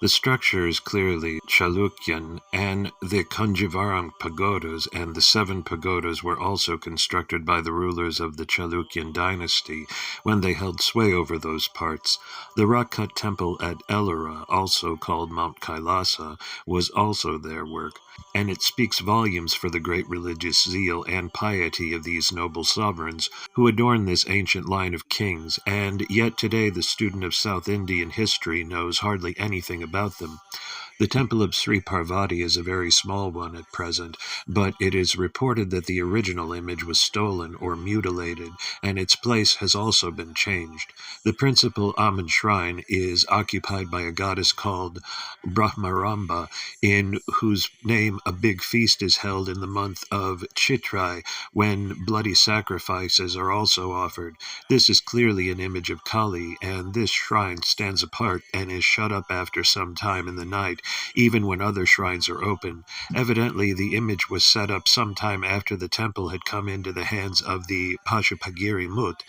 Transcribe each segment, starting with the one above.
The structure is clearly Chalukyan, and the Conjeevaram pagodas and the seven pagodas were also constructed by the rulers of the Chalukyan dynasty when they held sway over those parts. The rock-cut temple at Ellora, also called Mount Kailasa, was also their work, and it speaks volumes for the great religious zeal and piety of these noble sovereigns who adorn this ancient line of kings, and yet today the student of South Indian history knows hardly anything about them. The temple of Sri Parvati is a very small one at present, but it is reported that the original image was stolen or mutilated, and its place has also been changed. The principal Amun shrine is occupied by a goddess called Brahmaramba, in whose name a big feast is held in the month of Chitrai, when bloody sacrifices are also offered. This is clearly an image of Kali, and this shrine stands apart and is shut up after some time in the night, even when other shrines are open. Evidently, the image was set up some time after the temple had come into the hands of the Pashupagiri Mut.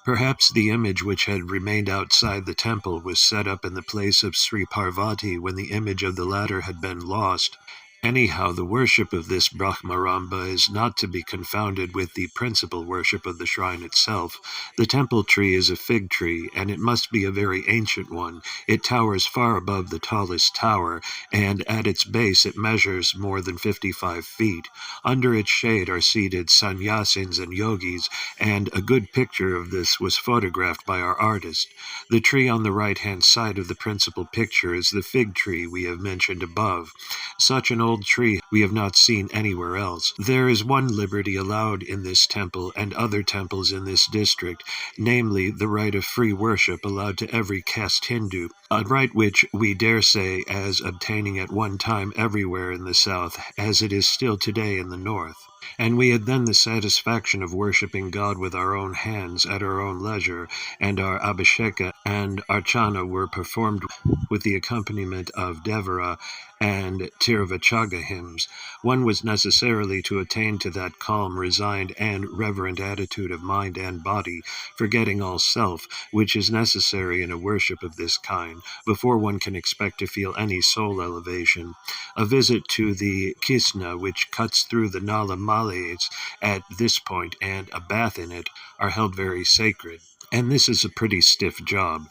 Perhaps the image which had remained outside the temple was set up in the place of Sri Parvati when the image of the latter had been lost. Anyhow, the worship of this Brahmaramba is not to be confounded with the principal worship of the shrine itself. The temple tree is a fig tree, and it must be a very ancient one. It towers far above the tallest tower, and at its base it measures more than 55 feet. Under its shade are seated sannyasins and yogis, and a good picture of this was photographed by our artist. The tree on the right-hand side of the principal picture is the fig tree we have mentioned above. Such an old tree we have not seen anywhere else. There is one liberty allowed in this temple and other temples in this district, namely the right of free worship allowed to every caste Hindu, a right which we dare say as obtaining at one time everywhere in the south, as it is still today in the north. And we had then the satisfaction of worshipping God with our own hands at our own leisure, and our abhisheka and archana were performed with the accompaniment of devara and Tirvachaga hymns. One was necessarily to attain to that calm, resigned, and reverent attitude of mind and body, forgetting all self, which is necessary in a worship of this kind, before one can expect to feel any soul elevation. A visit to the Kisna, which cuts through the Nala Malays at this point, and a bath in it, are held very sacred. And this is a pretty stiff job.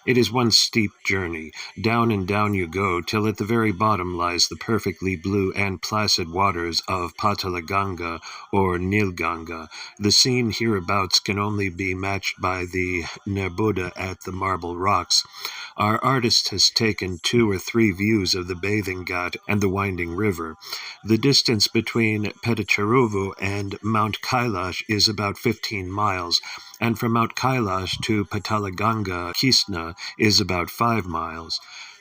It is one steep journey. Down and down you go, till at the very bottom lies the perfectly blue and placid waters of Patalaganga or Nilganga. The scene hereabouts can only be matched by the Nerbudda at the Marble Rocks. Our artist has taken 2 or 3 views of the bathing ghat and the winding river. The distance between Petacharuvu and Mount Kailash is about 15 miles, and from Mount Kailash to Patalaganga, Kisna, is about 5 miles.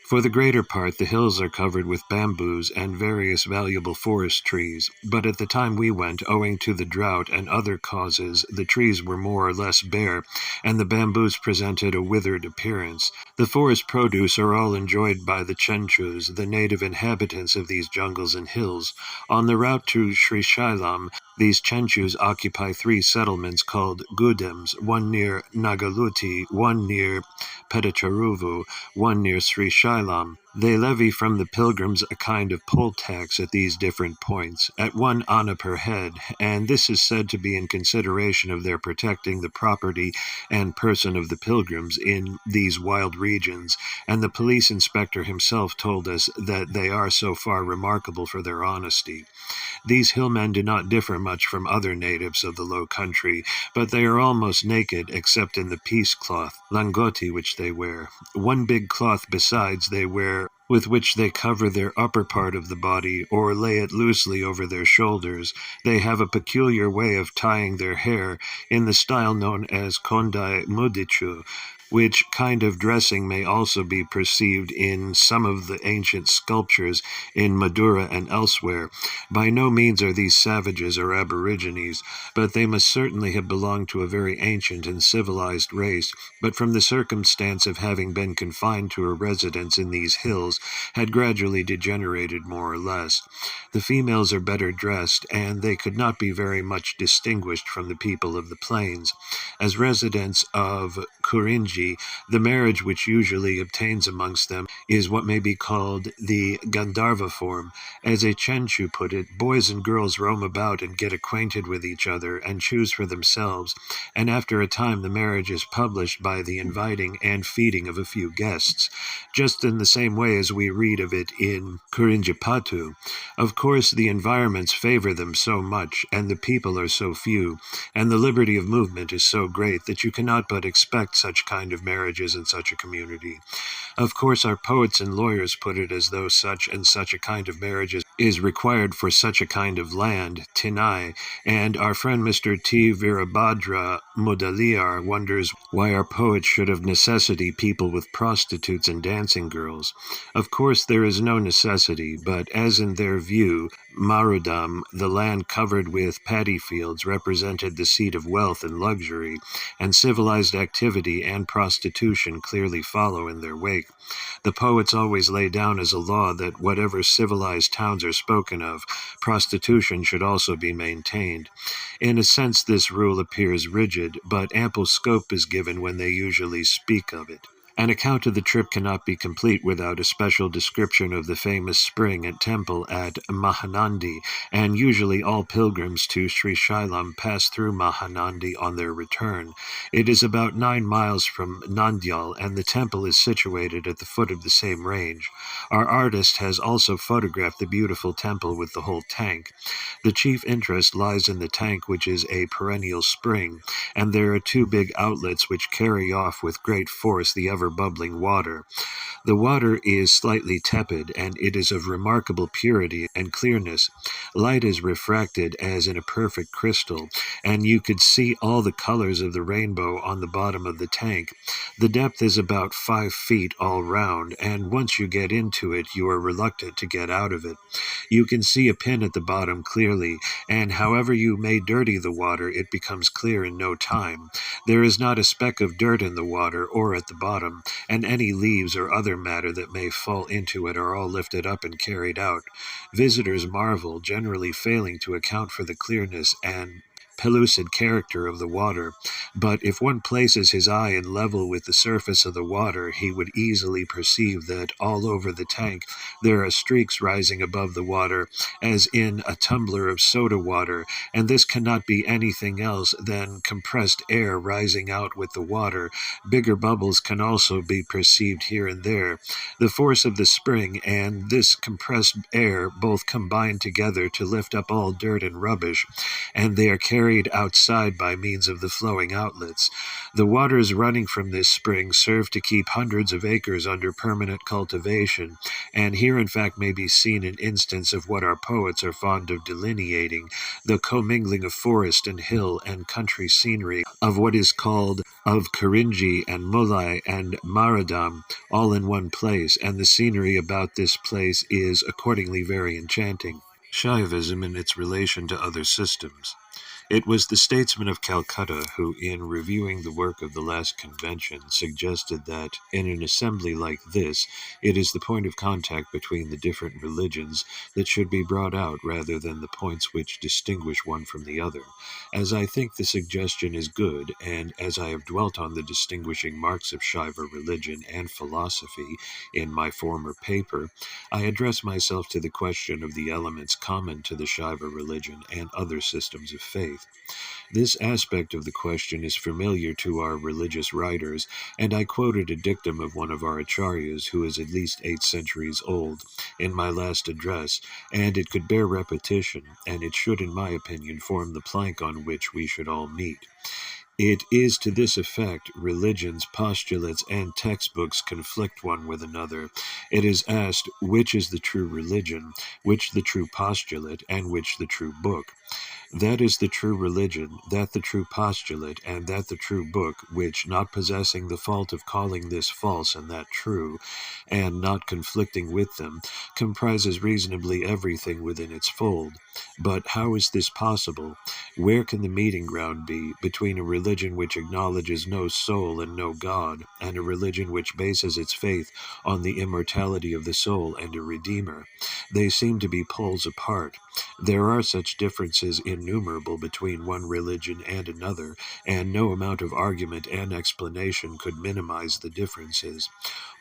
For the greater part, the hills are covered with bamboos and various valuable forest trees, but at the time we went, owing to the drought and other causes, the trees were more or less bare, and the bamboos presented a withered appearance. The forest produce are all enjoyed by the Chenchus, the native inhabitants of these jungles and hills. On the route to Sri Shailam, these Chenchus occupy 3 settlements called Gudems, one near Nagaluti, one near Petacharuvu, one near Sri Shailam. They levy from the pilgrims a kind of poll tax at these different points, at 1 anna per head, and this is said to be in consideration of their protecting the property and person of the pilgrims in these wild regions, and the police inspector himself told us that they are so far remarkable for their honesty. These hillmen do not differ much from other natives of the low country, but they are almost naked except in the peace cloth, langoti, which they wear. One big cloth besides they wear, with which they cover their upper part of the body or lay it loosely over their shoulders. They have a peculiar way of tying their hair in the style known as kondai mudichu, which kind of dressing may also be perceived in some of the ancient sculptures in Madura and elsewhere. By no means are these savages or aborigines, but they must certainly have belonged to a very ancient and civilized race, but from the circumstance of having been confined to a residence in these hills, had gradually degenerated more or less. The females are better dressed, and they could not be very much distinguished from the people of the plains. As residents of Kurinji, the marriage which usually obtains amongst them is what may be called the Gandharva form. As a Chenchu put it, boys and girls roam about and get acquainted with each other and choose for themselves, and after a time the marriage is published by the inviting and feeding of a few guests, just in the same way as we read of it in Kurinjapatu. Of course, the environments favor them so much, and the people are so few, and the liberty of movement is so great that you cannot but expect such kind of marriages in such a community. Of course, our poets and lawyers put it as though such and such a kind of marriage is required for such a kind of land, Tinai, and our friend Mr. T. Virabhadra Mudaliar wonders why our poets should of necessity people with prostitutes and dancing girls. Of course, there is no necessity, but as in their view, Marudam, the land covered with paddy fields, represented the seat of wealth and luxury, and civilized activity and prostitution clearly follow in their wake. The poets always lay down as a law that whatever civilized towns are spoken of, prostitution should also be maintained. In a sense, this rule appears rigid, but ample scope is given when they usually speak of it. An account of the trip cannot be complete without a special description of the famous spring and temple at Mahanandi, and usually all pilgrims to Sri Shailam pass through Mahanandi on their return. It is about 9 miles from Nandyal, and the temple is situated at the foot of the same range. Our artist has also photographed the beautiful temple with the whole tank. The chief interest lies in the tank, which is a perennial spring, and there are 2 big outlets which carry off with great force the ever-bubbling water. The water is slightly tepid, and it is of remarkable purity and clearness. Light is refracted as in a perfect crystal, and you could see all the colors of the rainbow on the bottom of the tank. The depth is about 5 feet all round, and once you get into it, you are reluctant to get out of it. You can see a pin at the bottom clearly, and however you may dirty the water, it becomes clear in no time. There is not a speck of dirt in the water or at the bottom, and any leaves or other matter that may fall into it are all lifted up and carried out. Visitors marvel, generally failing to account for the clearness and pellucid character of the water, but if one places his eye in level with the surface of the water, he would easily perceive that all over the tank there are streaks rising above the water, as in a tumbler of soda water, and this cannot be anything else than compressed air rising out with the water. Bigger bubbles can also be perceived here and there. The force of the spring and this compressed air both combine together to lift up all dirt and rubbish, and they are carried outside by means of the flowing outlets. The waters running from this spring serve to keep hundreds of acres under permanent cultivation, and here in fact may be seen an instance of what our poets are fond of delineating, the commingling of forest and hill and country scenery, of what is called of Kurinji and Mulai and Maradam, all in one place, and the scenery about this place is accordingly very enchanting. Shaivism in its relation to other systems. It was the statesman of Calcutta who, in reviewing the work of the last convention, suggested that, in an assembly like this, it is the point of contact between the different religions that should be brought out rather than the points which distinguish one from the other. As I think the suggestion is good, and as I have dwelt on the distinguishing marks of Shaiva religion and philosophy in my former paper, I address myself to the question of the elements common to the Shaiva religion and other systems of faith. This aspect of the question is familiar to our religious writers, and I quoted a dictum of one of our acharyas, who is at least 8 centuries old, in my last address, and it could bear repetition, and it should, in my opinion, form the plank on which we should all meet. It is to this effect: religions, postulates, and textbooks conflict one with another. It is asked, which is the true religion, which the true postulate, and which the true book? That is the true religion, that the true postulate, and that the true book, which, not possessing the fault of calling this false and that true, and not conflicting with them, comprises reasonably everything within its fold. But how is this possible? Where can the meeting ground be between a religion which acknowledges no soul and no God, and a religion which bases its faith on the immortality of the soul and a Redeemer? They seem to be poles apart. There are such differences differences innumerable between one religion and another, and no amount of argument and explanation could minimize the differences.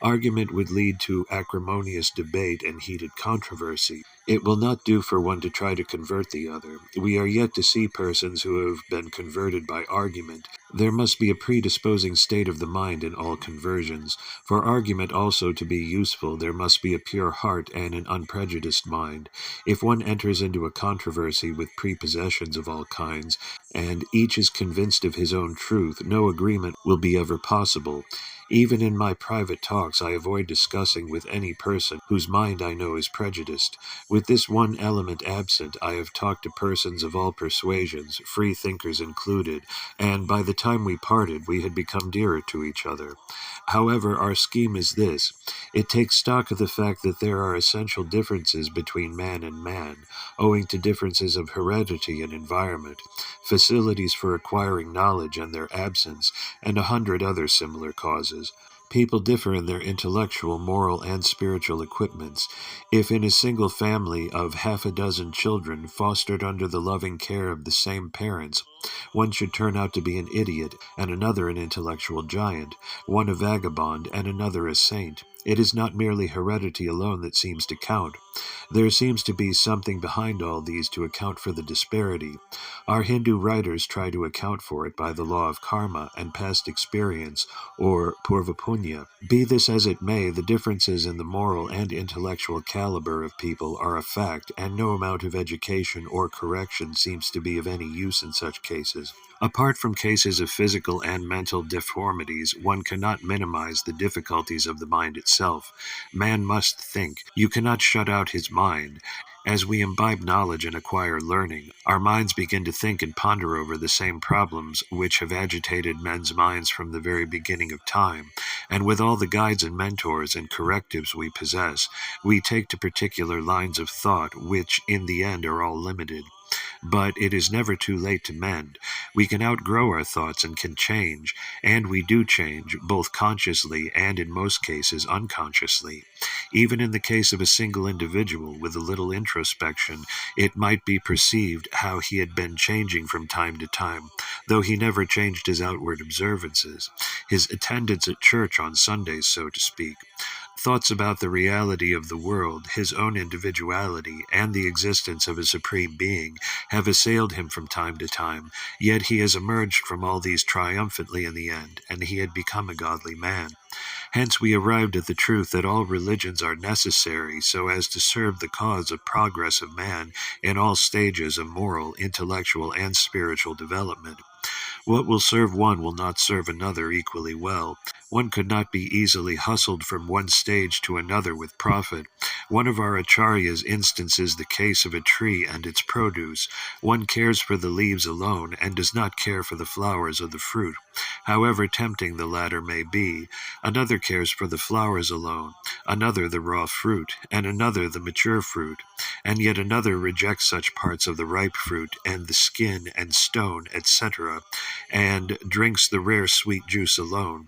Argument would lead to acrimonious debate and heated controversy. It will not do for one to try to convert the other. We are yet to see persons who have been converted by argument. There must be a predisposing state of the mind in all conversions. For argument also to be useful, there must be a pure heart and an unprejudiced mind. If one enters into a controversy with prepossessions of all kinds, and each is convinced of his own truth, no agreement will be ever possible. Even in my private talks, I avoid discussing with any person whose mind I know is prejudiced. With this one element absent, I have talked to persons of all persuasions, free thinkers included, and by the time we parted, we had become dearer to each other. However, our scheme is this. It takes stock of the fact that there are essential differences between man and man, owing to differences of heredity and environment, facilities for acquiring knowledge and their absence, and 100 other similar causes. People differ in their intellectual, moral, and spiritual equipments. If in a single family of half a dozen children fostered under the loving care of the same parents, one should turn out to be an idiot, and another an intellectual giant, one a vagabond, and another a saint, it is not merely heredity alone that seems to count. There seems to be something behind all these to account for the disparity. Our Hindu writers try to account for it by the law of karma and past experience, or purvapunya. Be this as it may, the differences in the moral and intellectual caliber of people are a fact, and no amount of education or correction seems to be of any use in such cases. Apart from cases of physical and mental deformities, one cannot minimize the difficulties of the mind itself. Man must think. You cannot shut out his mind. As we imbibe knowledge and acquire learning, our minds begin to think and ponder over the same problems which have agitated men's minds from the very beginning of time, and with all the guides and mentors and correctives we possess, we take to particular lines of thought which in the end are all limited. But it is never too late to mend. We can outgrow our thoughts and can change, and we do change, both consciously and in most cases unconsciously. Even in the case of a single individual with a little introspection, it might be perceived how he had been changing from time to time, though he never changed his outward observances, his attendance at church on Sundays, so to speak. Thoughts about the reality of the world, his own individuality, and the existence of a supreme being have assailed him from time to time, yet he has emerged from all these triumphantly in the end, and he had become a godly man. Hence we arrived at the truth that all religions are necessary so as to serve the cause of progress of man in all stages of moral, intellectual, and spiritual development. What will serve one will not serve another equally well. One could not be easily hustled from one stage to another with profit. One of our acharyas instances the case of a tree and its produce. One cares for the leaves alone and does not care for the flowers or the fruit, however tempting the latter may be. Another cares for the flowers alone, another the raw fruit, and another the mature fruit, and yet another rejects such parts of the ripe fruit and the skin and stone, etc., and drinks the rare sweet juice alone.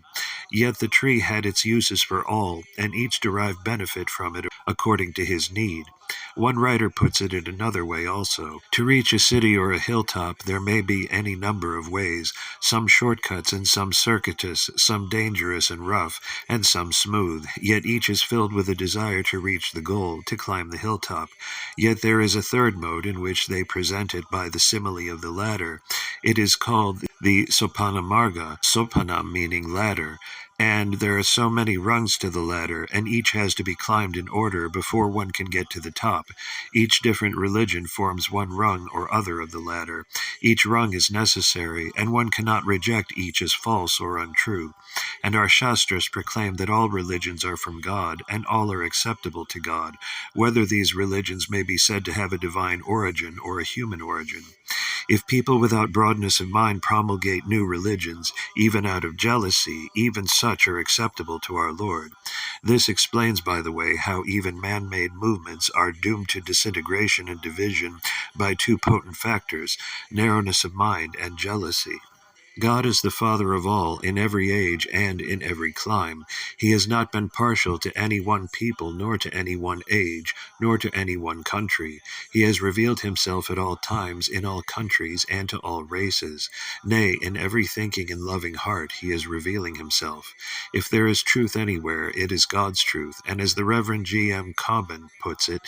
Yet the tree had its uses for all, and each derived benefit from it according to his need. One writer puts it in another way also. To reach a city or a hilltop there may be any number of ways, some shortcuts and some circuitous, some dangerous and rough, and some smooth, yet each is filled with a desire to reach the goal, to climb the hilltop. Yet there is a third mode in which they present it by the simile of the ladder. It is called the sopana marga, sopana meaning ladder, and there are so many rungs to the ladder, and each has to be climbed in order before one can get to the top. Each different religion forms one rung or other of the ladder. Each rung is necessary, and one cannot reject each as false or untrue. And our Shastras proclaim that all religions are from God, and all are acceptable to God, whether these religions may be said to have a divine origin or a human origin. If people without broadness of mind promulgate new religions, even out of jealousy, even such are acceptable to our Lord. This explains, by the way, how even man-made movements are doomed to disintegration and division by two potent factors, narrowness of mind and jealousy. God is the Father of all, in every age and in every clime. He has not been partial to any one people, nor to any one age, nor to any one country. He has revealed himself at all times, in all countries, and to all races. Nay, in every thinking and loving heart he is revealing himself. If there is truth anywhere, it is God's truth, and as the Reverend G. M. Cobbin puts it,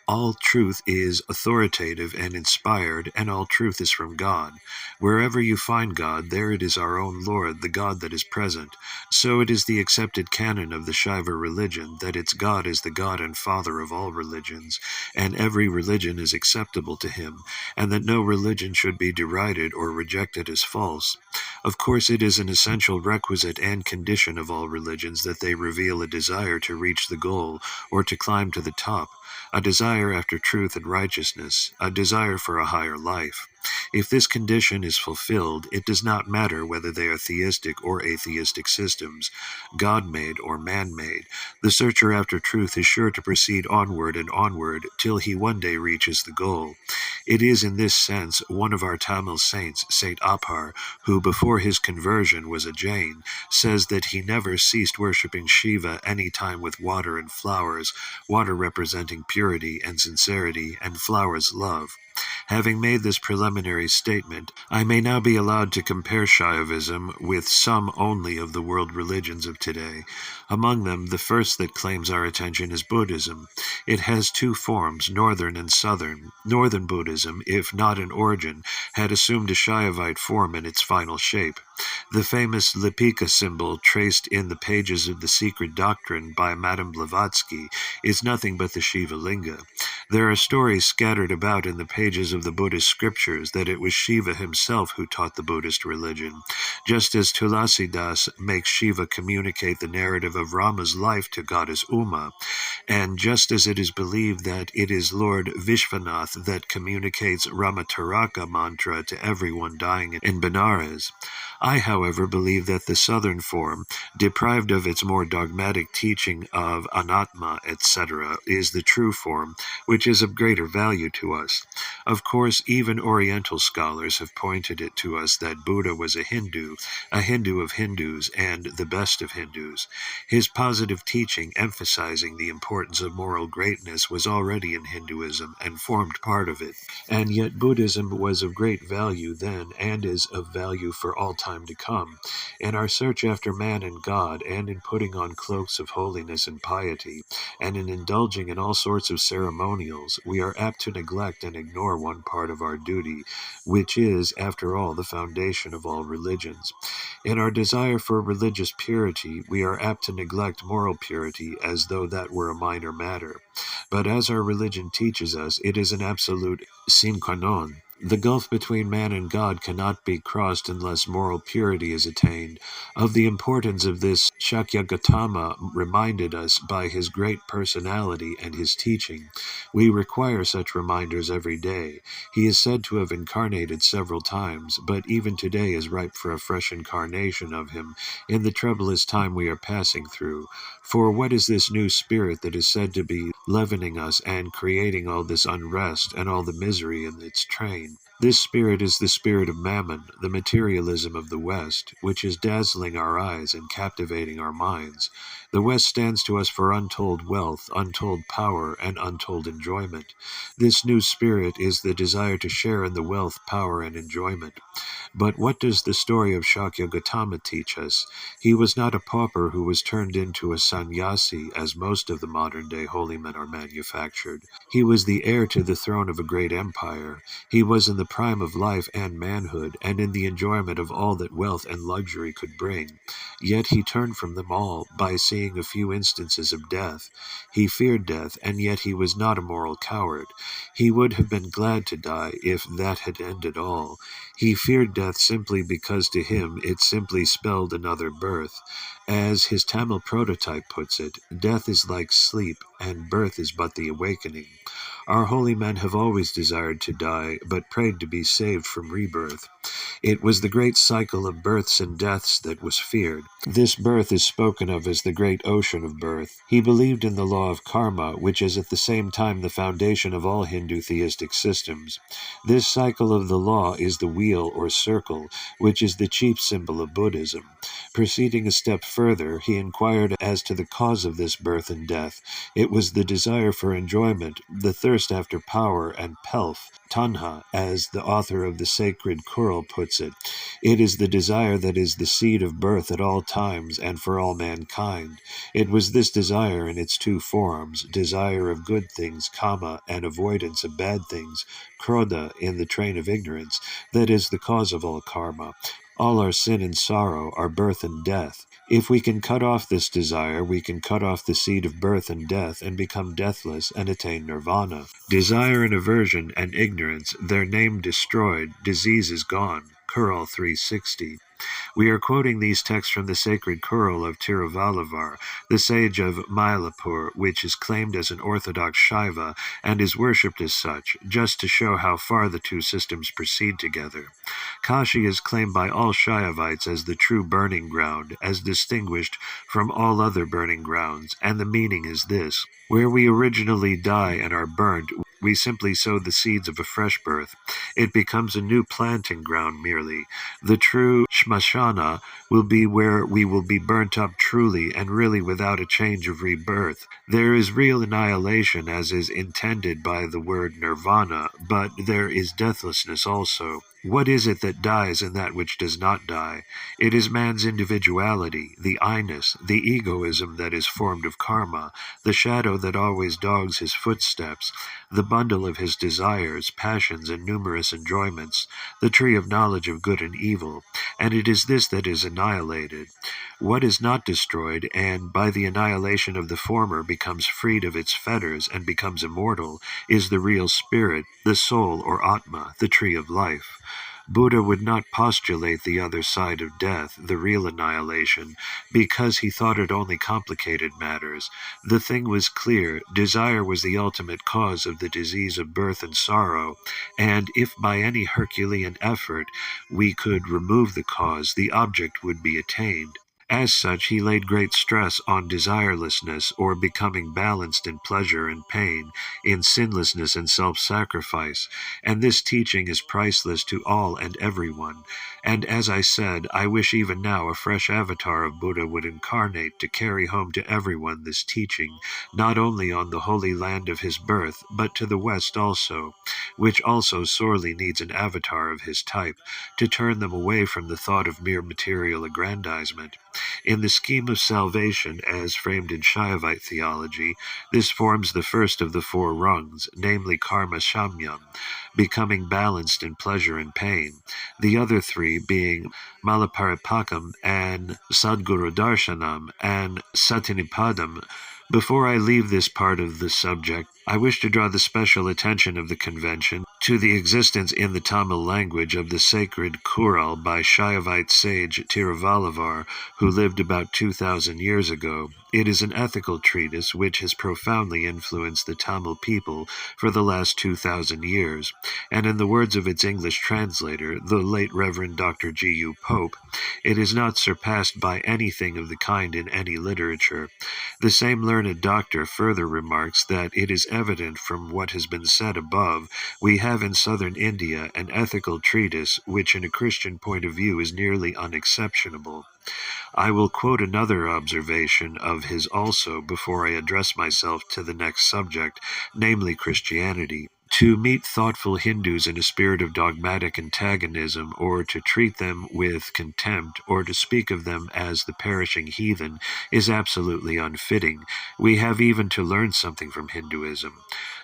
all truth is authoritative and inspired, and all truth is from God. Wherever you find God, there it is our own Lord, the God that is present. So it is the accepted canon of the Shiva religion that its God is the God and Father of all religions, and every religion is acceptable to him, and that no religion should be derided or rejected as false. Of course, it is an essential requisite and condition of all religions that they reveal a desire to reach the goal or to climb to the top, a desire after truth and righteousness, a desire for a higher life. If this condition is fulfilled, it does not matter whether they are theistic or atheistic systems, God-made or man-made. The searcher after truth is sure to proceed onward and onward till he one day reaches the goal. It is in this sense one of our Tamil saints, Saint Apar, who before his conversion was a Jain, says that he never ceased worshipping Shiva any time with water and flowers, water representing purity and sincerity, and flowers love. Having made this preliminary statement, I may now be allowed to compare Shaivism with some only of the world religions of today. Among them, the first that claims our attention is Buddhism. It has two forms, northern and southern. Northern Buddhism, if not in origin, had assumed a Shaivite form in its final shape. The famous Lipika symbol traced in the pages of The Secret Doctrine by Madame Blavatsky is nothing but the Shiva Linga. There are stories scattered about in the pages of the Buddhist scriptures that it was Shiva himself who taught the Buddhist religion, just as Tulasidas makes Shiva communicate the narrative of Rama's life to goddess Uma, and just as it is believed that it is Lord Vishwanath that communicates Ramataraka mantra to everyone dying in Benares. I, however, believe that the southern form, deprived of its more dogmatic teaching of anatma, etc., is the true form, which is of greater value to us. Of course, even Oriental scholars have pointed it to us that Buddha was a Hindu of Hindus, and the best of Hindus. His positive teaching emphasizing the importance of moral greatness was already in Hinduism and formed part of it. And yet Buddhism was of great value then and is of value for all time to come. In our search after man and God, and in putting on cloaks of holiness and piety, and in indulging in all sorts of ceremonials, we are apt to neglect and ignore one part of our duty, which is, after all, the foundation of all religions. In our desire for religious purity, we are apt to neglect moral purity as though that were a minor matter. But as our religion teaches us, it is an absolute sine qua non. The gulf between man and God cannot be crossed unless moral purity is attained. Of the importance of this, Shakyagautama reminded us by his great personality and his teaching. We require such reminders every day. He is said to have incarnated several times, but even today is ripe for a fresh incarnation of him in the troublous time we are passing through. For what is this new spirit that is said to be leavening us and creating all this unrest and all the misery in its train? This spirit is the spirit of Mammon, the materialism of the West, which is dazzling our eyes and captivating our minds. The West stands to us for untold wealth, untold power, and untold enjoyment. This new spirit is the desire to share in the wealth, power, and enjoyment. But what does the story of Shakyagautama teach us? He was not a pauper who was turned into a sannyasi, as most of the modern-day holy men are manufactured. He was the heir to the throne of a great empire. He was in the prime of life and manhood, and in the enjoyment of all that wealth and luxury could bring. Yet he turned from them all by seeing a few instances of death. He feared death, and yet he was not a moral coward. He would have been glad to die if that had ended all. He feared death simply because to him it simply spelled another birth. As his Tamil prototype puts it, death is like sleep, and birth is but the awakening. Our holy men have always desired to die, but prayed to be saved from rebirth. It was the great cycle of births and deaths that was feared. This birth is spoken of as the great ocean of birth. He believed in the law of karma, which is at the same time the foundation of all Hindu theistic systems. This cycle of the law is the wheel or circle, which is the chief symbol of Buddhism. Proceeding a step further, he inquired as to the cause of this birth and death. It was the desire for enjoyment, the thirst after power and pelf, tanha, as the author of the sacred Kural puts it. It is the desire that is the seed of birth at all times and for all mankind. It was this desire in its two forms, desire of good things, kama, and avoidance of bad things, krodha, in the train of ignorance, that is the cause of all karma. All our sin and sorrow are birth and death. If we can cut off this desire, we can cut off the seed of birth and death and become deathless and attain nirvana. Desire and aversion and ignorance, their name destroyed, disease is gone. Kural 360. We are quoting these texts from the sacred Kural of Tiruvallur, the sage of Mylapore, which is claimed as an orthodox Saiva and is worshipped as such, just to show how far the two systems proceed together. Kashi is claimed by all Shaivites as the true burning ground, as distinguished from all other burning grounds, and the meaning is this: where we originally die and are burnt, we simply sow the seeds of a fresh birth. It becomes a new planting ground merely. The true Shmashana will be where we will be burnt up truly and really without a change of rebirth. There is real annihilation as is intended by the word nirvana, but there is deathlessness also. What is it that dies and that which does not die? It is man's individuality, the I-ness, the egoism that is formed of karma, the shadow that always dogs his footsteps, the bundle of his desires, passions, and numerous enjoyments, the tree of knowledge of good and evil, and it is this that is annihilated. What is not destroyed, and by the annihilation of the former becomes freed of its fetters and becomes immortal, is the real spirit, the soul or Atma, the tree of life. Buddha would not postulate the other side of death, the real annihilation, because he thought it only complicated matters. The thing was clear: desire was the ultimate cause of the disease of birth and sorrow, and if by any Herculean effort we could remove the cause, the object would be attained. As such, he laid great stress on desirelessness, or becoming balanced in pleasure and pain, in sinlessness and self-sacrifice, and this teaching is priceless to all and everyone. And as I said, I wish even now a fresh avatar of Buddha would incarnate to carry home to everyone this teaching, not only on the holy land of his birth, but to the West also, which also sorely needs an avatar of his type, to turn them away from the thought of mere material aggrandizement. In the scheme of salvation, as framed in Shaivite theology, this forms the first of the four rungs, namely karma shamyam, becoming balanced in pleasure and pain, the other three being malaparipakam and sadguru darshanam and satinipadam. Before I leave this part of the subject, I wish to draw the special attention of the convention to the existence in the Tamil language of the sacred Kural by Shaivite sage Tiruvallur, who lived about 2,000 years ago. It is an ethical treatise which has profoundly influenced the Tamil people for the last 2,000 years, and in the words of its English translator, the late Reverend Dr. G.U. Pope, it is not surpassed by anything of the kind in any literature. The same learned doctor further remarks that it is evident from what has been said above, we have in southern India an ethical treatise which in a Christian point of view is nearly unexceptionable. I will quote another observation of his also before I address myself to the next subject, namely Christianity. To meet thoughtful Hindus in a spirit of dogmatic antagonism, or to treat them with contempt, or to speak of them as the perishing heathen, is absolutely unfitting. We have even to learn something from Hinduism.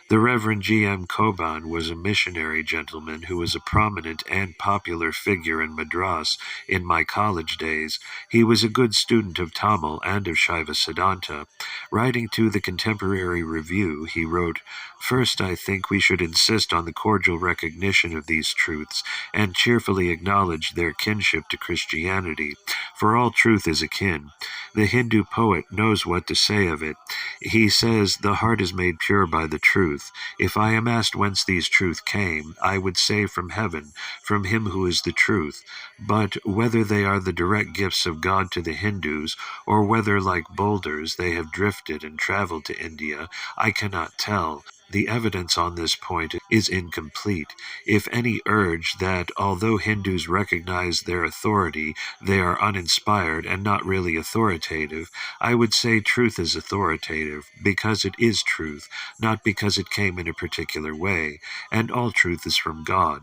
The Reverend G.M. Koban was a missionary gentleman who was a prominent and popular figure in Madras in my college days. He was a good student of Tamil and of Saiva Siddhanta. Writing to the Contemporary Review, he wrote, "First, I think we should insist on the cordial recognition of these truths and cheerfully acknowledge their kinship to Christianity, for all truth is akin. The Hindu poet knows what to say of it. He says, the heart is made pure by the truth. truth. If I am asked whence these truth came, I would say from heaven, from him who is the truth. But whether they are the direct gifts of God to the Hindus, or whether, like boulders, they have drifted and traveled to India, I cannot tell. The evidence on this point is incomplete. If any urge that, although Hindus recognize their authority, they are uninspired and not really authoritative, I would say truth is authoritative, because it is truth, not because it came in a particular way, and all truth is from God.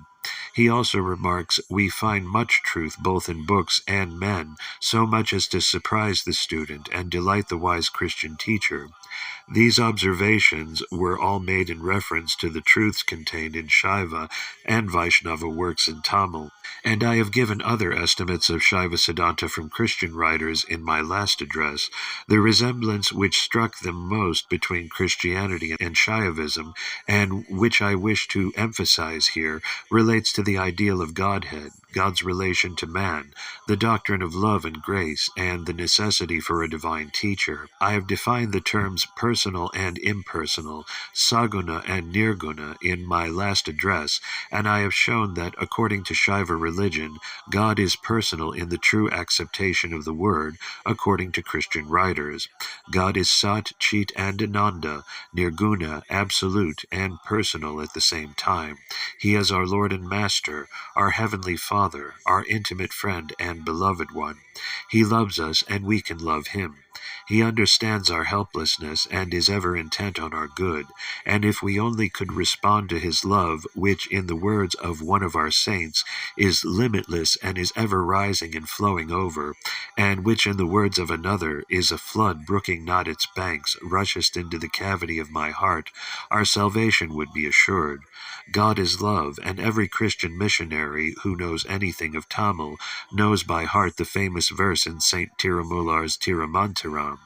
He also remarks, we find much truth both in books and men, so much as to surprise the student and delight the wise Christian teacher. These observations were all made in reference to the truths contained in Shaiva and Vaishnava works in Tamil, and I have given other estimates of Shaiva Siddhanta from Christian writers in my last address. The resemblance which struck them most between Christianity and Shaivism, and which I wish to emphasize here, relates to the ideal of Godhead, God's relation to man, the doctrine of love and grace, and the necessity for a divine teacher. I have defined the terms personal and impersonal, saguna and nirguna, in my last address, and I have shown that, according to Shaiva religion, God is personal in the true acceptation of the word, according to Christian writers. God is Sat, Chit, and Ananda, nirguna, absolute, and personal at the same time. He is our Lord and Master, our Heavenly Father, our intimate friend and beloved one. He loves us, and we can love him. He understands our helplessness and is ever intent on our good, and if we only could respond to his love, which, in the words of one of our saints, is limitless and is ever rising and flowing over, and which, in the words of another, is a flood brooking not its banks, rushest into the cavity of my heart, our salvation would be assured. God is love, and every Christian missionary who knows anything of Tamil knows by heart the famous verse in St. Tirumular's Tirumantiram.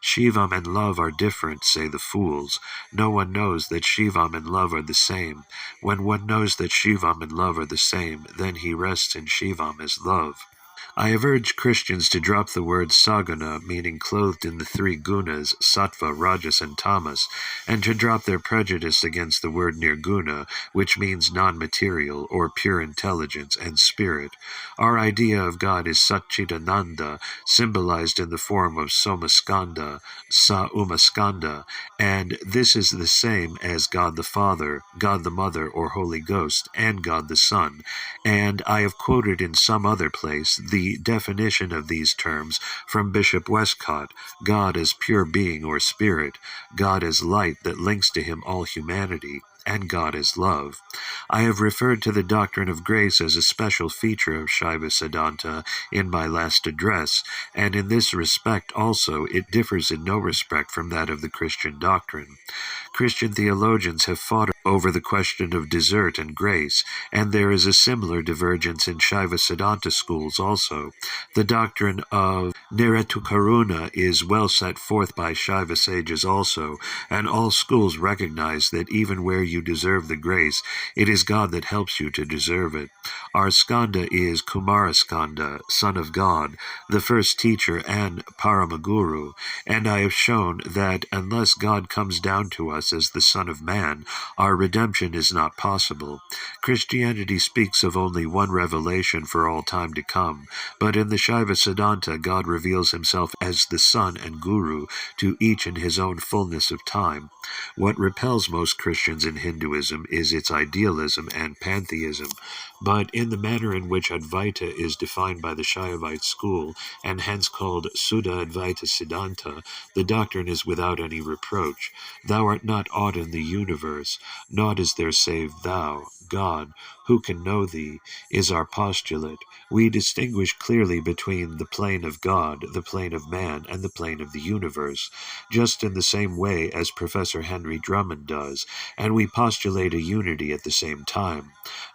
Shivam and love are different, say the fools. No one knows that Shivam and love are the same. When one knows that Shivam and love are the same, then he rests in Shivam as love. I have urged Christians to drop the word saguna, meaning clothed in the three gunas, sattva, rajas, and tamas, and to drop their prejudice against the word nirguna, which means non-material, or pure intelligence and spirit. Our idea of God is Satchitananda, symbolized in the form of Somaskanda, Sa Umaskanda, and this is the same as God the Father, God the Mother or Holy Ghost, and God the Son, and I have quoted in some other place the definition of these terms from Bishop Westcott: God as pure being or spirit, God as light that links to him all humanity, and God as love. I have referred to the doctrine of grace as a special feature of Shaiva Siddhanta in my last address, and in this respect also it differs in no respect from that of the Christian doctrine. Christian theologians have fought over the question of desert and grace, and there is a similar divergence in Shaiva Siddhanta schools also. The doctrine of Niratukaruna is well set forth by Shaiva sages also, and all schools recognize that even where you deserve the grace, it is God that helps you to deserve it. Our skanda is Kumaraskanda, son of God, the first teacher and Paramaguru, and I have shown that unless God comes down to us as the Son of Man, our redemption is not possible. Christianity speaks of only one revelation for all time to come, but in the Shaiva Siddhanta God reveals himself as the Son and Guru to each in his own fullness of time. What repels most Christians in Hinduism is its idealism and pantheism, but in the manner in which Advaita is defined by the Shaivite school, and hence called Suddha Advaita Siddhanta, the doctrine is without any reproach. Thou art not aught in the universe, naught is there save thou, God. Who can know thee, is our postulate. We distinguish clearly between the plane of God, the plane of man, and the plane of the universe, just in the same way as Professor Henry Drummond does, and we postulate a unity at the same time.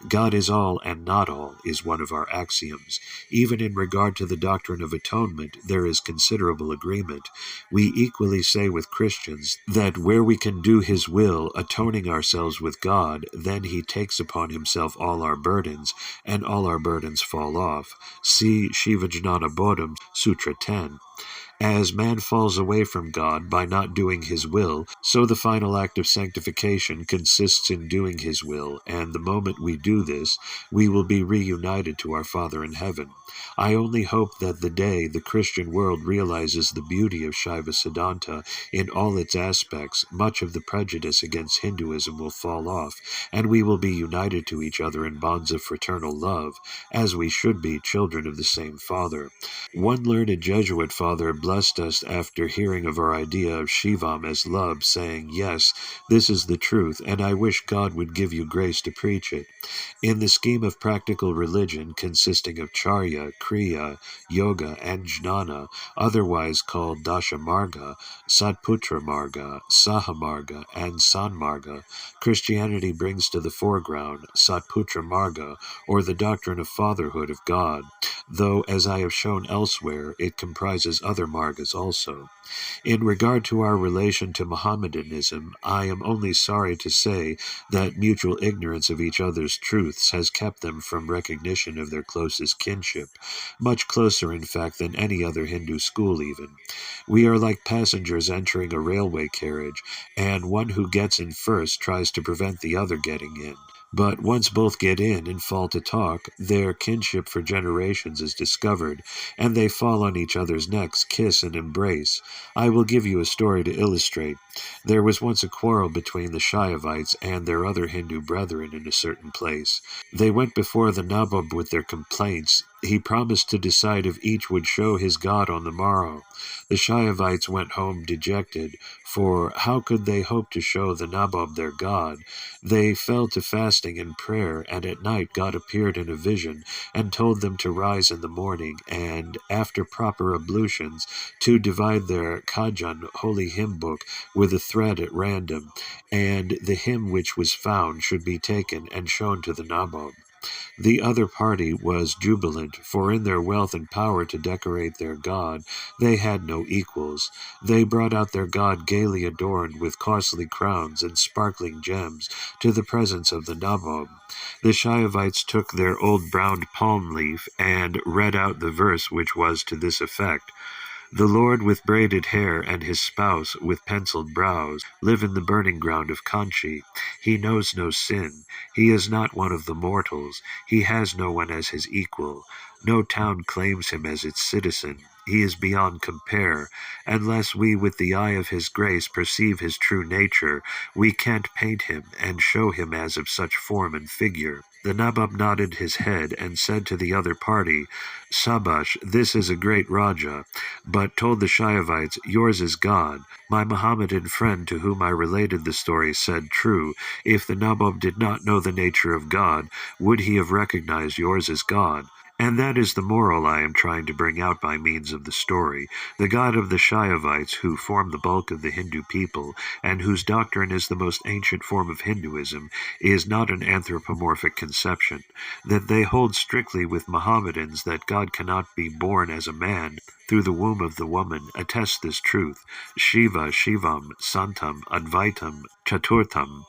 God is all and not all is one of our axioms. Even in regard to the doctrine of atonement, there is considerable agreement. We equally say with Christians that where we can do his will, atoning ourselves with God, then he takes upon himself all our burdens, and all our burdens fall off. See Shivajnana Bodham, Sutra 10. As man falls away from God by not doing his will, so the final act of sanctification consists in doing his will, and the moment we do this, we will be reunited to our Father in heaven. I only hope that the day the Christian world realizes the beauty of Shaiva Siddhanta in all its aspects, much of the prejudice against Hinduism will fall off, and we will be united to each other in bonds of fraternal love, as we should be children of the same Father. One learned Jesuit father blessed us after hearing of our idea of Shivam as love, saying, "Yes, this is the truth, and I wish God would give you grace to preach it." In the scheme of practical religion, consisting of Charya, Kriya, Yoga, and Jnana, otherwise called Dashamarga, Satputra Marga, Sahamarga, and Sanmarga, Christianity brings to the foreground Satputra Marga, or the doctrine of fatherhood of God, though, as I have shown elsewhere, it comprises other margas also. In regard to our relation to Mohammedanism, I am only sorry to say that mutual ignorance of each other's truths has kept them from recognition of their closest kinship, much closer in fact than any other Hindu school even. We are like passengers entering a railway carriage, and one who gets in first tries to prevent the other getting in. But once both get in and fall to talk, their kinship for generations is discovered, and they fall on each other's necks, kiss, and embrace. I will give you a story to illustrate. There was once a quarrel between the Shaivites and their other Hindu brethren in a certain place. They went before the Nabob with their complaints. He promised to decide if each would show his god on the morrow. The Shaivites went home dejected, for how could they hope to show the Nabob their god? They fell to fasting and prayer, and at night God appeared in a vision and told them to rise in the morning, and, after proper ablutions, to divide their kajan, holy hymn book, with a thread at random, and the hymn which was found should be taken and shown to the Nabob. The other party was jubilant, for in their wealth and power to decorate their god, they had no equals. They brought out their god gaily adorned with costly crowns and sparkling gems to the presence of the Nabob. The Shaivites took their old browned palm leaf and read out the verse which was to this effect: "The Lord with braided hair and his spouse with penciled brows live in the burning ground of Kanchi. He knows no sin. He is not one of the mortals. He has no one as his equal. No town claims him as its citizen. He is beyond compare. Unless we with the eye of his grace perceive his true nature, we can't paint him and show him as of such form and figure." The Nabob nodded his head and said to the other party, "Sabash, this is a great Raja," but told the Shaivites, "Yours is God." My Mohammedan friend to whom I related the story said, "True, if the Nabob did not know the nature of God, would he have recognized yours as God?" And that is the moral I am trying to bring out by means of the story. The God of the Shaivites, who form the bulk of the Hindu people, and whose doctrine is the most ancient form of Hinduism, is not an anthropomorphic conception. That they hold strictly with Mohammedans that God cannot be born as a man through the womb of the woman attests this truth. Shiva, Shivam, Santam, Advaitam, Chaturtham,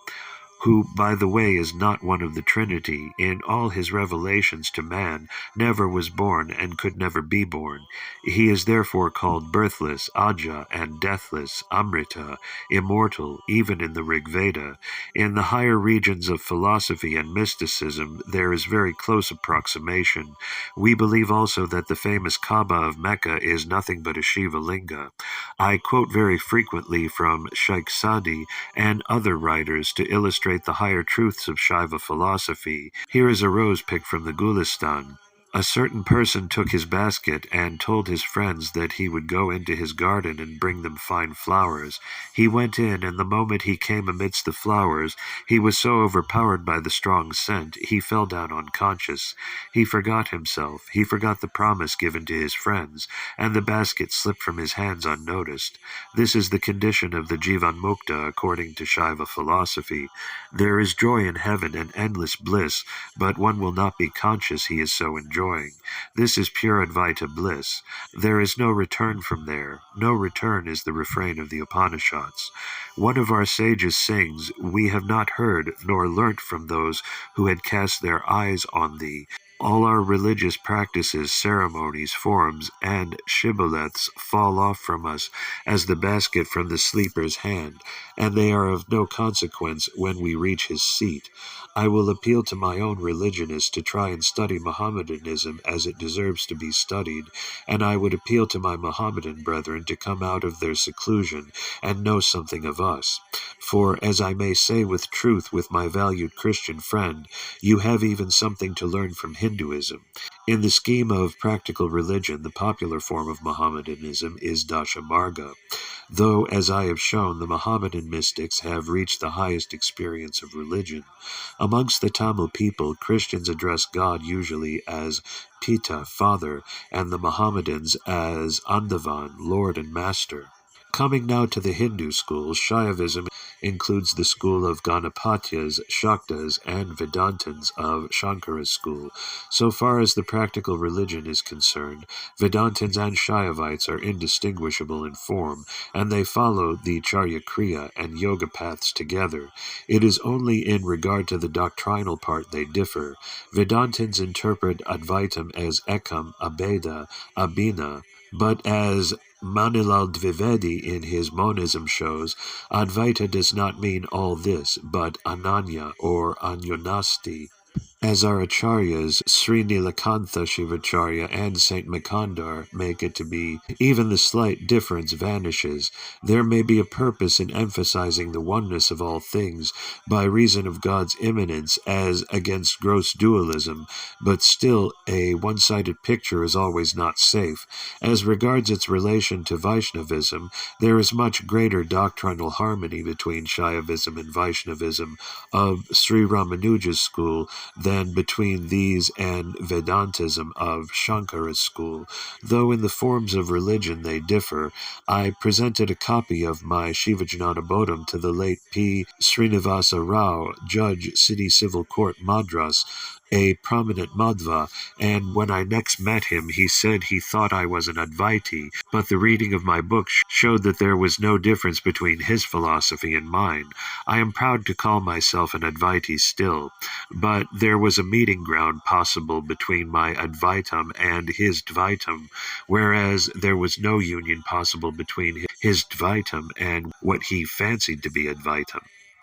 who, by the way, is not one of the Trinity, in all his revelations to man, never was born and could never be born. He is therefore called birthless, Aja, and deathless, Amrita, immortal, even in the Rig Veda. In the higher regions of philosophy and mysticism, there is very close approximation. We believe also that the famous Kaaba of Mecca is nothing but a Shiva Linga. I quote very frequently from Sheikh Sadi and other writers to illustrate the higher truths of Shaiva philosophy. Here is a rose picked from the Gulistan. A certain person took his basket and told his friends that he would go into his garden and bring them fine flowers. He went in, and the moment he came amidst the flowers, he was so overpowered by the strong scent, he fell down unconscious. He forgot himself, he forgot the promise given to his friends, and the basket slipped from his hands unnoticed. This is the condition of the Jivan Mukta according to Shaiva philosophy. There is joy in heaven and endless bliss, but one will not be conscious he is so enjoying. This is pure Advaita bliss. There is no return from there. No return is the refrain of the Upanishads. One of our sages sings, "We have not heard nor learnt from those who had cast their eyes on thee." All our religious practices, ceremonies, forms, and shibboleths fall off from us as the basket from the sleeper's hand, and they are of no consequence when we reach his seat. I will appeal to my own religionists to try and study Mohammedanism as it deserves to be studied, and I would appeal to my Mohammedan brethren to come out of their seclusion and know something of us. For, as I may say with truth with my valued Christian friend, you have even something to learn from Hinduism. In the scheme of practical religion, the popular form of Mohammedanism is Dashamarga, though, as I have shown, the Mohammedan mystics have reached the highest experience of religion. Amongst the Tamil people, Christians address God usually as Pita, Father, and the Mohammedans as Andavan, Lord and Master. Coming now to the Hindu schools, Shaivism includes the school of Ganapatyas, Shaktas, and Vedantins of Shankara's school. So far as the practical religion is concerned, Vedantins and Shaivites are indistinguishable in form, and they follow the Charya Kriya and Yoga paths together. It is only in regard to the doctrinal part they differ. Vedantins interpret Advaitam as Ekam, Abheda, Abhina, but as Manilal Dvivedi in his monism shows, Advaita does not mean all this, but Ananya or Anyonasti, as our acharyas, Sri Nilakantha Shivacharya and Saint Makandar, make it to be. Even the slight difference vanishes. There may be a purpose in emphasizing the oneness of all things by reason of God's immanence as against gross dualism, but still a one-sided picture is always not safe. As regards its relation to Vaishnavism, there is much greater doctrinal harmony between Shaivism and Vaishnavism of Sri Ramanuja's school than between these and Vedantism of Shankara's school. Though in the forms of religion they differ, I presented a copy of my Shivajnana Bodham to the late P. Srinivasa Rao, Judge, City Civil Court, Madras, a prominent Madhva, and when I next met him he said he thought I was an Advaiti, but the reading of my book showed that there was no difference between his philosophy and mine. I am proud to call myself an Advaiti still, but there was a meeting ground possible between my Advaitam and his Dvaitam, whereas there was no union possible between his Dvaitam and what he fancied to be Advaitam.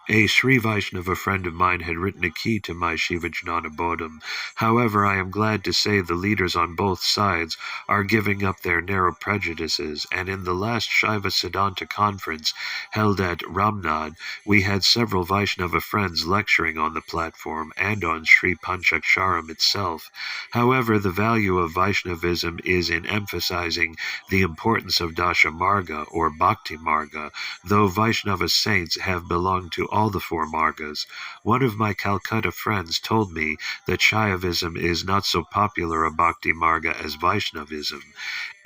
A Sri Vaishnava friend of mine had written a key to my Shivajnana Bodham. However, I am glad to say the leaders on both sides are giving up their narrow prejudices, and in the last Shaiva Siddhanta conference held at Ramnad, we had several Vaishnava friends lecturing on the platform and on Sri Panchaksharam itself. However, the value of Vaishnavism is in emphasizing the importance of Dasha Marga or Bhakti Marga, though Vaishnava saints have belonged to all the four Margas. One of my Calcutta friends told me that Shaivism is not so popular a Bhakti Marga as Vaishnavism,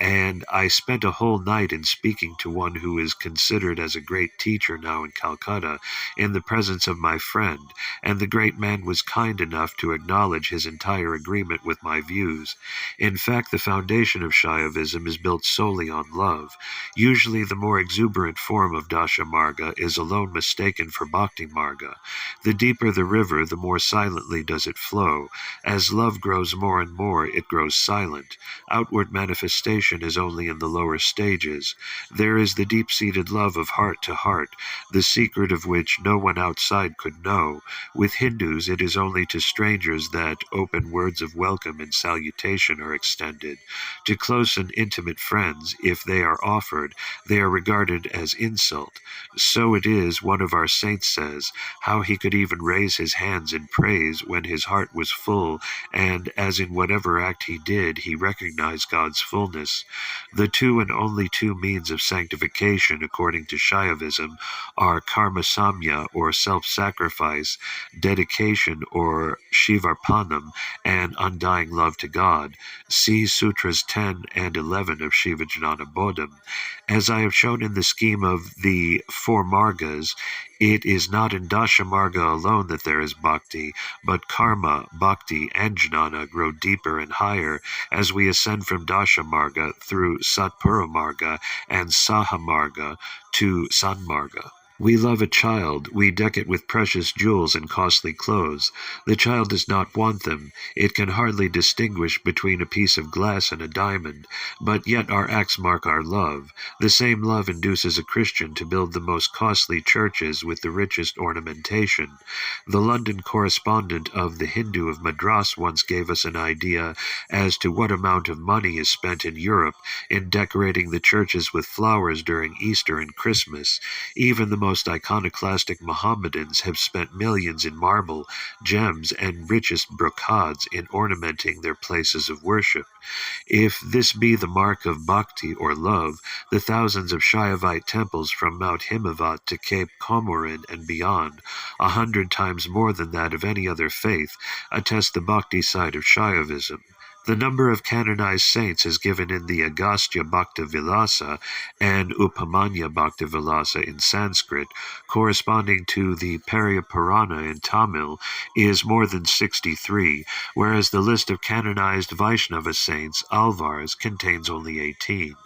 and I spent a whole night in speaking to one who is considered as a great teacher now in Calcutta, in the presence of my friend, and the great man was kind enough to acknowledge his entire agreement with my views. In fact, the foundation of Shaivism is built solely on love. Usually the more exuberant form of Dasha Marga is alone mistaken for Bhakti Marga. The deeper the river, the more silently does it flow. As love grows more and more, it grows silent. Outward manifestation is only in the lower stages. There is the deep-seated love of heart to heart, the secret of which no one outside could know. With Hindus, it is only to strangers that open words of welcome and salutation are extended. To close and intimate friends, if they are offered, they are regarded as insult. So it is, one of our saints says, how he could even raise his hands in praise when his heart was full, and as in whatever act he did, he recognized God's fullness. The two and only two means of sanctification, according to Shaivism, are karma samya, or self-sacrifice, dedication, or shivarpanam, and undying love to God. See Sutras 10 and 11 of Shivajnana Bodham. As I have shown in the scheme of the four Margas, it is not in Dasha Marga alone that there is bhakti, but karma, bhakti, and jnana grow deeper and higher as we ascend from Dasha Marga through Satpura Marga and Saha Marga to Sanmarga. We love a child, we deck it with precious jewels and costly clothes. The child does not want them, it can hardly distinguish between a piece of glass and a diamond, but yet our acts mark our love. The same love induces a Christian to build the most costly churches with the richest ornamentation. The London correspondent of the Hindu of Madras once gave us an idea as to what amount of money is spent in Europe in decorating the churches with flowers during Easter and Christmas. Even the most iconoclastic Mohammedans have spent millions in marble, gems, and richest brocades in ornamenting their places of worship. If this be the mark of bhakti or love, the thousands of Shaivite temples from Mount Himavat to Cape Comorin and beyond, 100 times more than that of any other faith, attest the bhakti side of Shaivism. The number of canonized saints is given in the Agastya Bhakta Vilasa and Upamanya Bhakta Vilasa in Sanskrit, corresponding to the Parya Purana in Tamil, is more than 63, whereas the list of canonized Vaishnava saints, Alvars, contains only 18.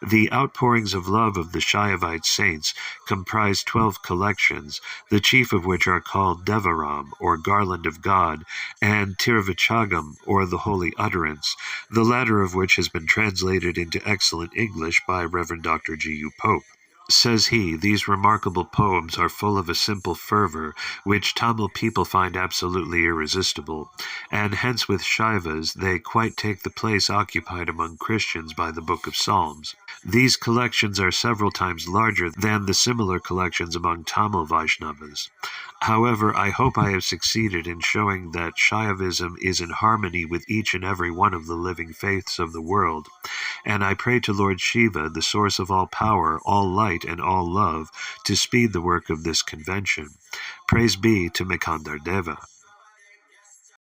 The outpourings of love of the Shaivite saints comprise 12 collections, the chief of which are called Devaram, or Garland of God, and Tirvachagam, or the Holy Utterance, the latter of which has been translated into excellent English by Rev. Dr. G. U. Pope. Says he, these remarkable poems are full of a simple fervor, which Tamil people find absolutely irresistible, and hence with Shaivas they quite take the place occupied among Christians by the Book of Psalms. These collections are several times larger than the similar collections among Tamil Vaishnavas. However, I hope I have succeeded in showing that Shaivism is in harmony with each and every one of the living faiths of the world, and I pray to Lord Shiva, the source of all power, all light, and all love, to speed the work of this convention. Praise be to Mikandar Deva.